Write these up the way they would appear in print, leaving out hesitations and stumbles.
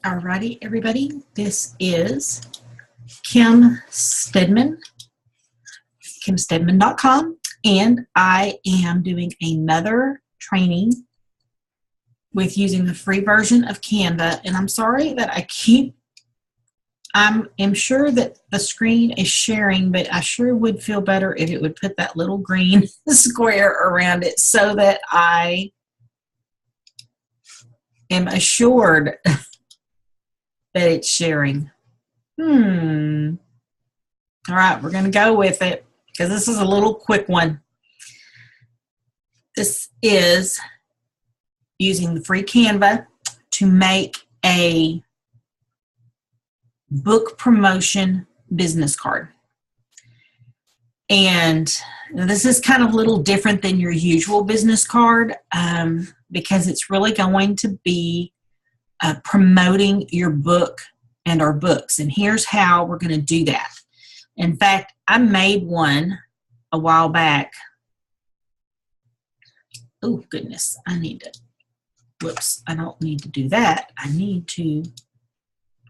Alrighty, everybody. This is Kim Stedman, kimstedman.com, and I am doing another training with using the free version of Canva. And I'm sorry that I am sure that the screen is sharing, but I sure would feel better if it would put that little green square around it so that I am assured that it's sharing. All right, we're going to go with it because this is a little quick one. This is using the free Canva to make a book promotion business card. And this is kind of a little different than your usual business card because it's really going to be promoting your book and our books. And here's how we're going to do that. In fact, I made one a while back. Oh, goodness. I don't need to do that. I need to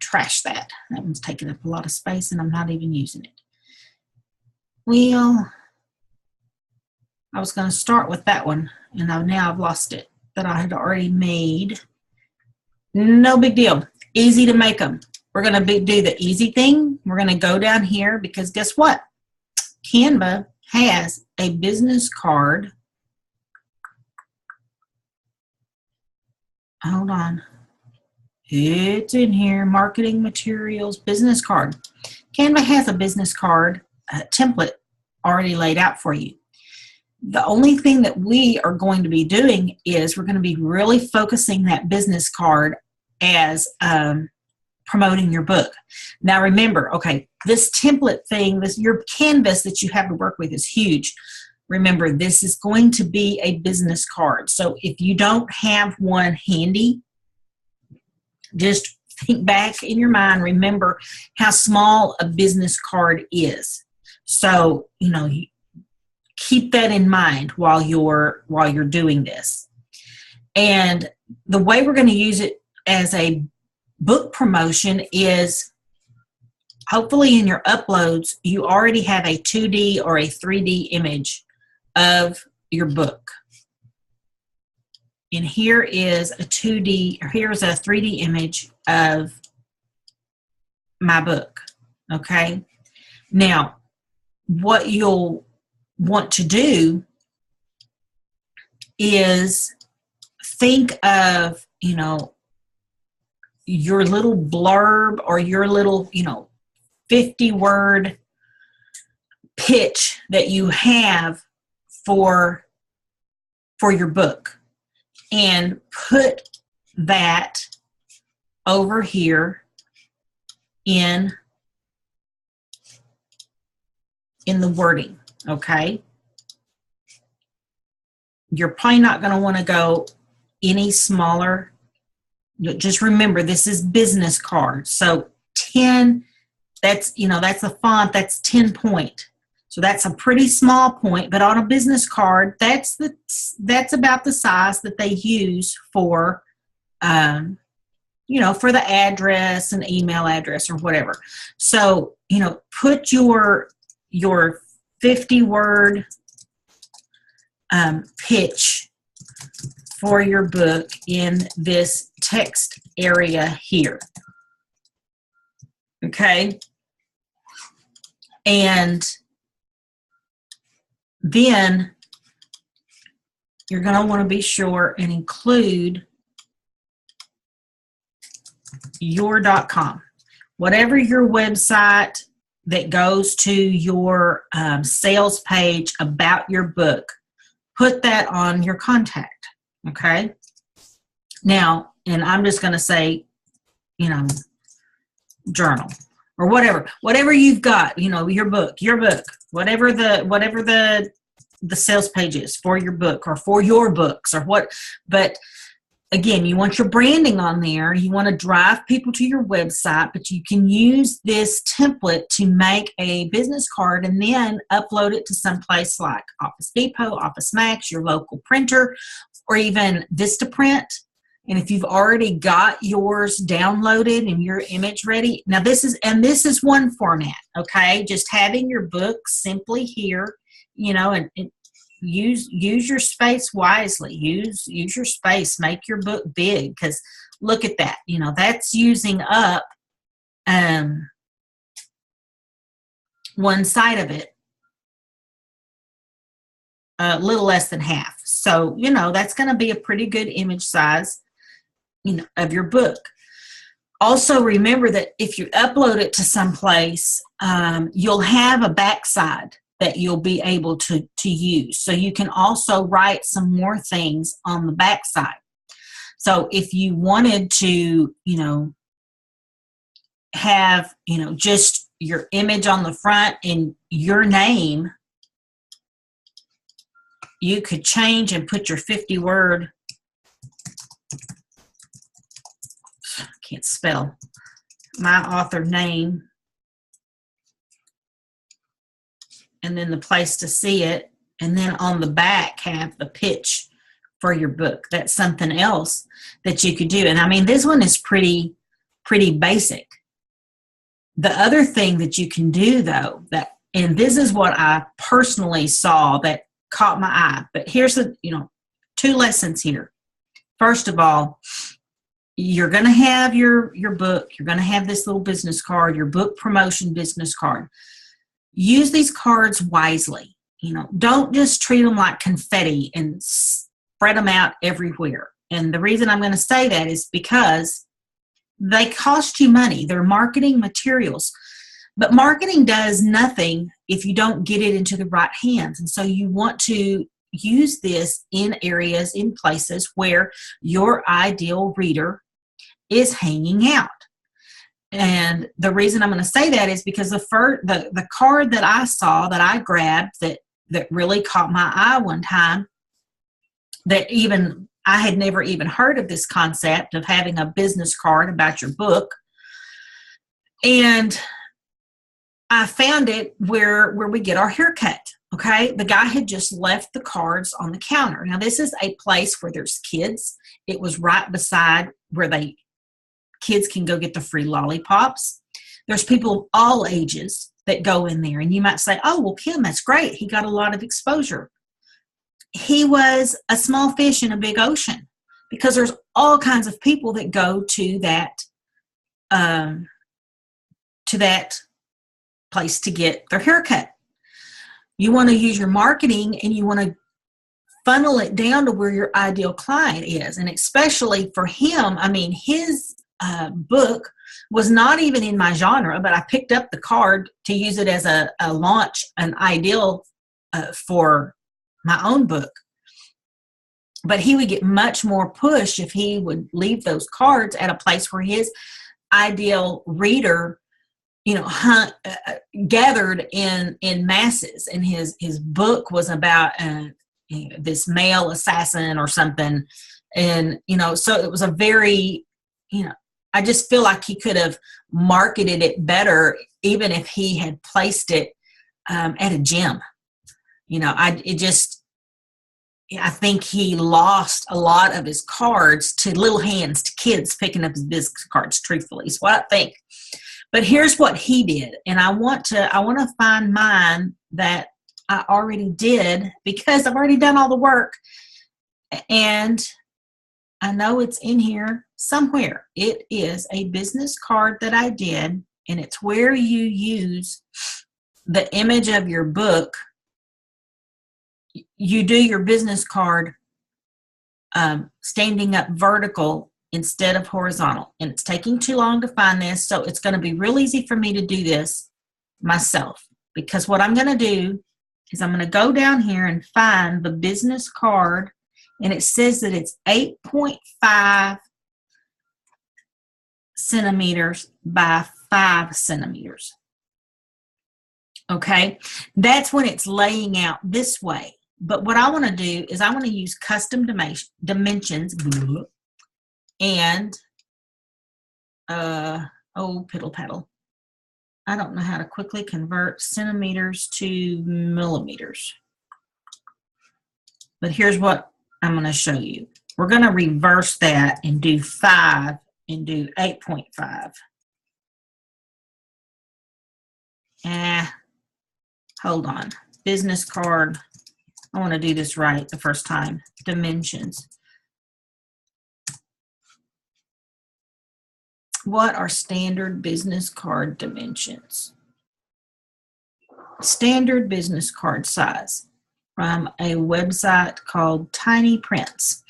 trash that. That one's taking up a lot of space and I'm not even using it. Well, I was going to start with that one and now I've lost it that I had already made. No big deal. Easy to make them. We're going to do the easy thing. We're going to go down here because guess what? Canva has a business card. Hold on. It's in here. Marketing materials, business card. Canva has a business card template already laid out for you. The only thing that we are going to be doing is we're going to be really focusing that business card as promoting your book. Now remember, okay, this template thing, your canvas that you have to work with is huge. Remember, this is going to be a business card. So if you don't have one handy, just think back in your mind, remember how small a business card is. So, keep that in mind while you're doing this. And the way we're going to use it as a book promotion is hopefully in your uploads, you already have a 2D or a 3D image of your book. And here is here's a 3D image of my book. Okay. Now, what you'll want to do is think of, your little blurb or your little, 50-word pitch that you have for your book and put that over here in the wording, okay? You're probably not going to want to go any smaller. Just remember, this is business card. So 10, that's a font, that's 10 point. So that's a pretty small point, but on a business card, that's about the size that they use for, for the address and email address or whatever. So, put your 50-word pitch for your book in this text area here. Okay. And then you're going to want to be sure and include your.com. Whatever your website that goes to your sales page about your book, put that on your contact. Okay. Now, and I'm just going to say, journal or whatever you've got, your book, whatever the sales page is for your book or for your books or what. But again, you want your branding on there. You want to drive people to your website, but you can use this template to make a business card and then upload it to some place like Office Depot, Office Max, your local printer, or even Vistaprint. And if you've already got yours downloaded and your image ready, now this is one format, okay? Just having your book simply here, you know, and use your space wisely. Use your space. Make your book big, because look at that. You know, that's using up one side of it, a little less than half. So, you know, that's going to be a pretty good image size, you know, of your book. Also, remember that if you upload it to someplace, you'll have a backside that you'll be able to use. So you can also write some more things on the backside. So if you wanted to, you know, have, you know, just your image on the front and your name, you could change and put your 50-word, can't spell, my author name, and then the place to see it, and then on the back have the pitch for your book. That's something else that you could do. And I mean, this one is pretty basic. The other thing that you can do, though, and this is what I personally saw that caught my eye, but here's the, you know, 2 lessons here. First of all, you're going to have your book, you're going to have this little business card, your book promotion business card. Use these cards wisely. You know, don't just treat them like confetti and spread them out everywhere. And the reason I'm going to say that is because they cost you money. They're marketing materials. But marketing does nothing if you don't get it into the right hands. And so you want to use this in areas, in places where your ideal reader is hanging out. And the reason I'm going to say that is because the card that I saw, that I grabbed, that really caught my eye one time, that even I had never even heard of this concept of having a business card about your book. And I found it where we get our hair cut. Okay, the guy had just left the cards on the counter. Now, this is a place where there's kids. It was right beside where kids can go get the free lollipops. There's people of all ages that go in there. And you might say, oh, well, Kim, that's great. He got a lot of exposure. He was a small fish in a big ocean, because there's all kinds of people that go to that place to get their hair cut. You want to use your marketing, and you want to funnel it down to where your ideal client is. And especially for him, I mean, his book was not even in my genre, but I picked up the card to use it as a launch, an ideal for my own book. But he would get much more push if he would leave those cards at a place where his ideal reader, you know, gathered in masses. And his book was about you know, this male assassin or something. And, you know, so it was a very, you know, I just feel like he could have marketed it better, even if he had placed it at a gym. You know, I think he lost a lot of his cards to little hands, to kids picking up his business cards, truthfully, is what I think. But here's what he did. And I want to find mine that I already did, because I've already done all the work. And I know it's in here somewhere. It is a business card that I did, and it's where you use the image of your book. You do your business card standing up vertical instead of horizontal. And it's taking too long to find this, so it's going to be real easy for me to do this myself. Because what I'm going to do is I'm going to go down here and find the business card, and it says that it's 8.5 centimeters by 5 centimeters. Okay, that's when it's laying out this way. But what I want to do is I want to use custom dimensions and, piddle paddle. I don't know how to quickly convert centimeters to millimeters. But here's what I'm going to show you. We're going to reverse that and do 5 and do 8.5. Hold on. Business card. I want to do this right the first time. Dimensions. What are standard business card dimensions? Standard business card size from a website called Tiny Prints.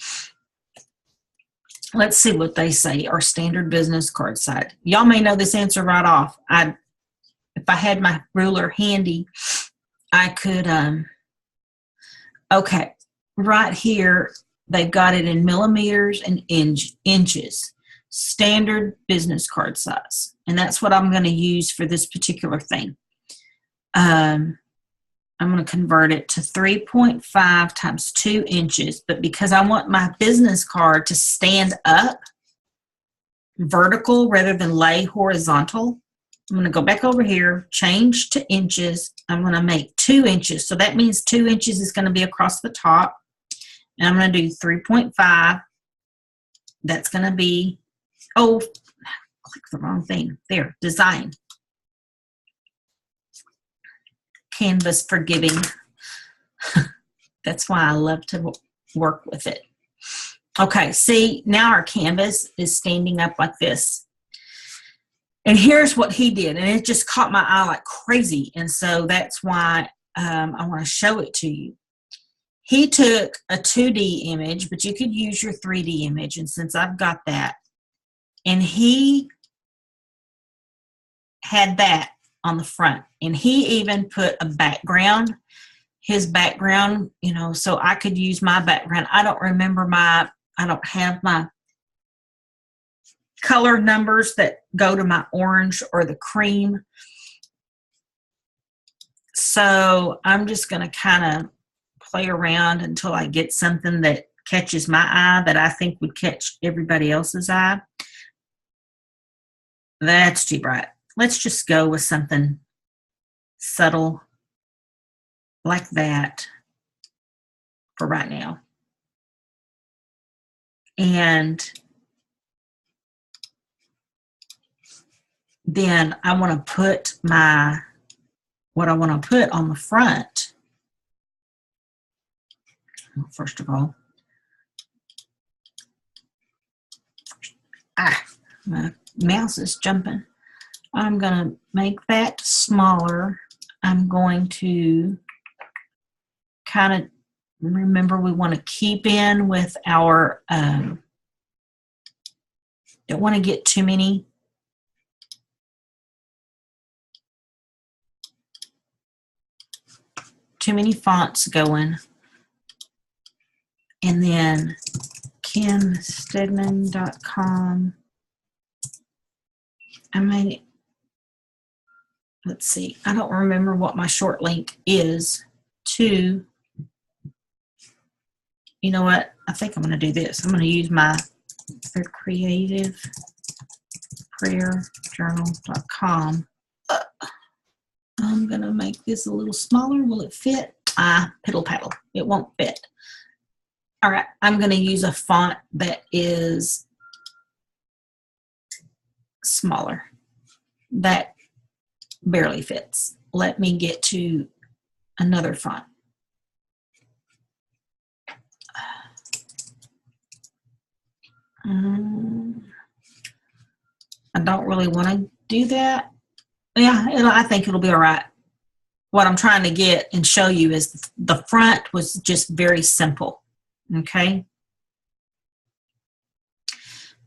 Let's see what they say, our standard business card size. Y'all may know this answer right off. If I had my ruler handy, I could, okay, right here, they've got it in millimeters and inches. Standard business card size. And that's what I'm going to use for this particular thing. I'm going to convert it to 3.5 times 2 inches. But because I want my business card to stand up vertical rather than lay horizontal, I'm going to go back over here, change to inches. I'm going to make 2 inches. So that means 2 inches is going to be across the top. And I'm going to do 3.5. That's going to be, oh, click the wrong thing. There, design. Canva's forgiving. That's why I love to work with it. Okay, see, now our canvas is standing up like this. And here's what he did, and it just caught my eye like crazy. And so that's why I want to show it to you. He took a 2D image, but you could use your 3D image. And since I've got that, and he had that on the front, and he even put a background, his background, you know, so I could use my background. I don't have my color numbers that go to my orange or the cream. So I'm just going to kind of play around until I get something that catches my eye that I think would catch everybody else's eye. That's too bright. Let's just go with something subtle like that for right now. And then I want to put what I want to put on the front. First of all, my mouse is jumping. I'm going to make that smaller. I'm going to kind of remember we want to keep in with our, don't want to get too many fonts going. And then KimStegman.com. Let's see, I don't remember what my short link is to, you know what, I think I'm going to do this. I'm going to use my creativeprayerjournal.com. I'm going to make this a little smaller. Will it fit? Piddle paddle. It won't fit. All right, I'm going to use a font that is smaller. That barely fits. Let me get to another font. I don't really want to do that. Yeah, I think it'll be all right. What I'm trying to get and show you is the front was just very simple. Okay.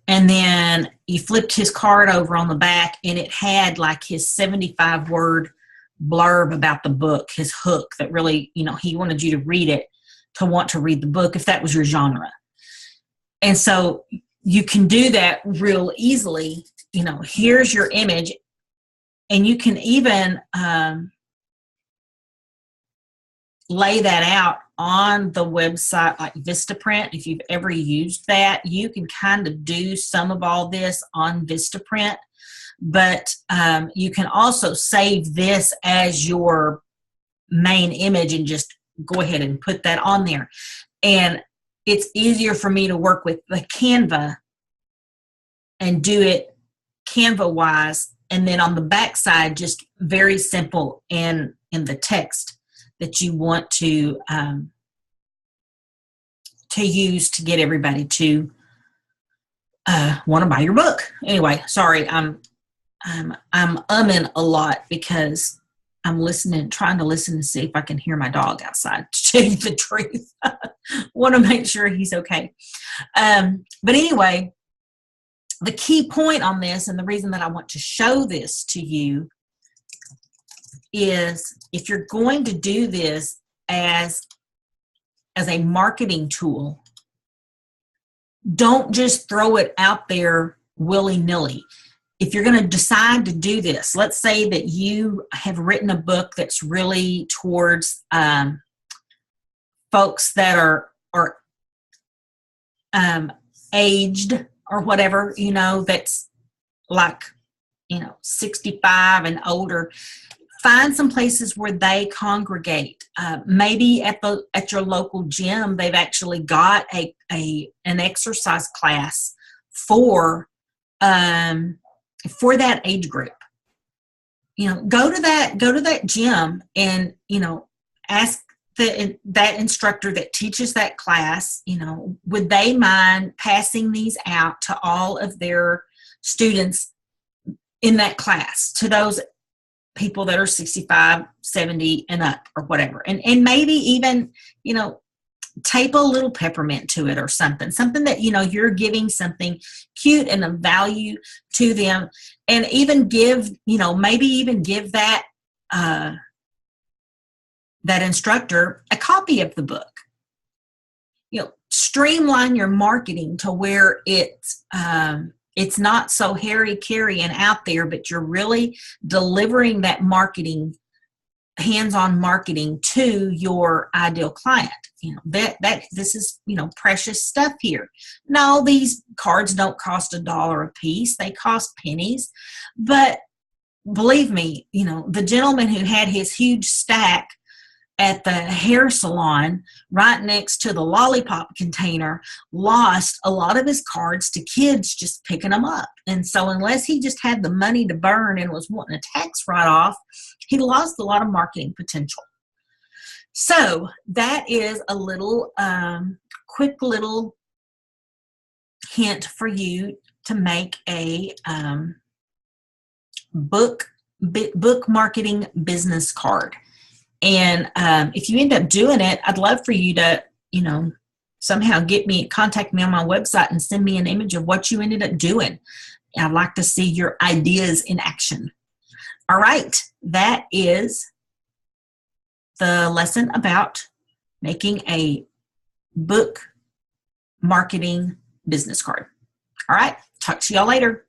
And then you flipped his card over on the back, and it had like his 75-word blurb about the book, his hook that really, you know, he wanted you to read it to want to read the book if that was your genre. And so you can do that real easily. You know, here's your image, and you can even lay that out on the website like Vistaprint. If you've ever used that, you can kind of do some of all this on Vistaprint, but you can also save this as your main image and just go ahead and put that on there. And it's easier for me to work with the Canva and do it Canva wise, and then on the back side, just very simple and in the text that you want to use to get everybody to want to buy your book. Anyway, sorry, I'm umming a lot because I'm trying to listen to see if I can hear my dog outside, to tell you the truth. Want to make sure he's okay. But anyway, the key point on this, and the reason that I want to show this to you, is if you're going to do this as a marketing tool, don't just throw it out there willy-nilly. If you're going to decide to do this, let's say that you have written a book that's really towards folks that are aged or whatever, that's like, 65 and older. Find some places where they congregate. Maybe at your local gym, they've actually got an exercise class for that age group. Go to that gym and ask that instructor that teaches that class, would they mind passing these out to all of their students in that class, to those people that are 65, 70 and up or whatever. And maybe even, tape a little peppermint to it or something that, you're giving something cute and of value to them. And even give, maybe even give that, that instructor a copy of the book. Streamline your marketing to where it's not so hairy-carry and out there, but you're really delivering that marketing, hands-on marketing to your ideal client. This is, precious stuff here. No, these cards don't cost $1 a piece. They cost pennies. But believe me, the gentleman who had his huge stack at the hair salon right next to the lollipop container lost a lot of his cards to kids just picking them up. And so unless he just had the money to burn and was wanting a tax write-off, he lost a lot of marketing potential. So that is a little quick little hint for you to make a book marketing business card. And if you end up doing it, I'd love for you to, somehow contact me on my website and send me an image of what you ended up doing. I'd like to see your ideas in action. All right, that is the lesson about making a book marketing business card. All right, talk to y'all later.